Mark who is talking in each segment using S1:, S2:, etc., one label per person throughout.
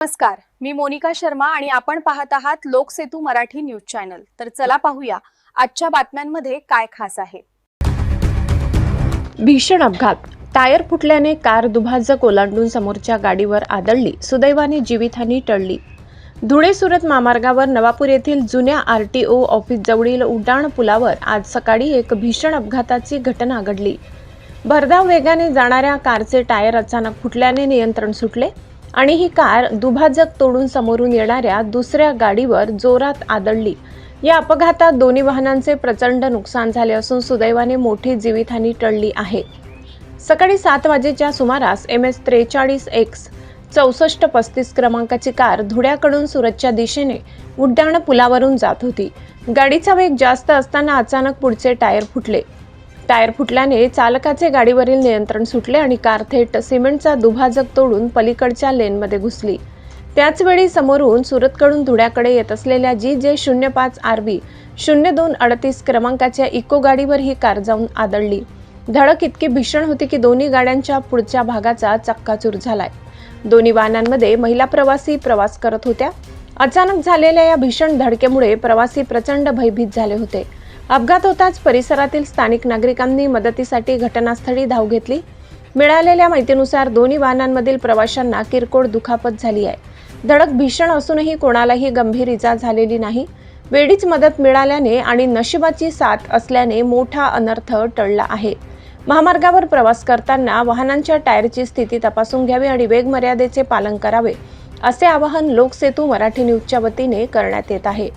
S1: नमस्कार, मी मोनिका शर्मा आणि आपण पाहत आहात लोकसेतू मराठी न्यूज चॅनल। तर चला पाहूया आजच्या बातम्यांमध्ये काय खास आहे।
S2: भीषण अपघात, टायर फुटल्याने कार दुभाजक ओलांडून समोरच्या गाडीवर आदळली, सुदैवाने जीवितहानी टळली। धुळे सुरत महामार्गावर नवापूर येथील जुन्या RTO ऑफिस जवळील उड्डाण पुलावर आज सकाळी एक भीषण अपघाताची घटना घडली। भरधाव वेगाने जाणाऱ्या कारचे टायर अचानक फुटल्याने नियंत्रण सुटले आणि ही कार दुभाजक तोडून समोरून येणाऱ्या दुसऱ्या गाडीवर जोरात आदळली। या अपघातात दोन्ही वाहनांचे प्रचंड नुकसान झाले असून सुदैवाने मोठी जीवितहानी टळली आहे। सकाळी 7 वाजेच्या सुमारास MS 43X 6435 क्रमांकाची कार धुळ्याकडून सुरतच्या दिशेने उड्डाण पुलावरून जात होती। गाडीचा वेग जास्त असताना अचानक पुढचे टायर फुटले। टायर फुटल्याने चालकाचे गाडीवरील नियंत्रण सुटले आणि कार थेट सिमेंटचा दुभाजक तोडून पलीकडच्या लेनमध्ये घुसली। त्याचवेळी समोरून सुरतकडून धुळ्याकडे येत असलेल्या GJ 05 RB 0238 क्रमांकाच्या इको गाडीवर ही कार जाऊन आदळली। धडक इतकी भीषण होती की दोन्ही गाड्यांच्या पुढच्या भागाचा चक्काचूर झालाय। दोन्ही वाहनांमध्ये महिला प्रवासी प्रवास करत होत्या। अचानक झालेल्या या भीषण धडकेमुळे प्रवासी प्रचंड भयभीत झाले होते। अपघात होताच परिसरातील स्थानिक नागरिकांनी मदतीसाठी घटनास्थळी धाव घेतली। मिळालेल्या माहितीनुसार दोन्ही वाहनांमधील प्रवाशांना किरकोळ दुखापत झाली आहे। धडक भीषण असूनही कोणालाही गंभीर इजा झालेली नाही। वेळीच मदत मिळाल्याने आणि नशिबाची साथ असल्याने मोठा अनर्थ टळला आहे। महामार्गावर प्रवास करताना वाहनांच्या टायरची स्थिती तपासून घ्यावी आणि वेग मर्यादेचे पालन करावे, असे आवाहन लोकसेतू मराठी न्यूजच्या वतीने करण्यात येत आहे।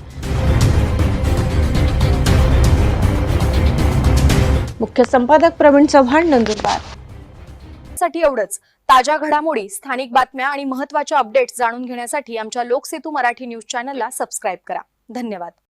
S2: मुख्य संपादक प्रवीण चव्हाण, नंदुरबार।
S1: साठी एवढंच। ताज्या घडामोडी, स्थानिक बातम्या आणि महत्त्वाच्या अपडेट्स जाणून घेण्यासाठी आमच्या लोकसेतू मराठी न्यूज चॅनलला सबस्क्राइब करा। धन्यवाद।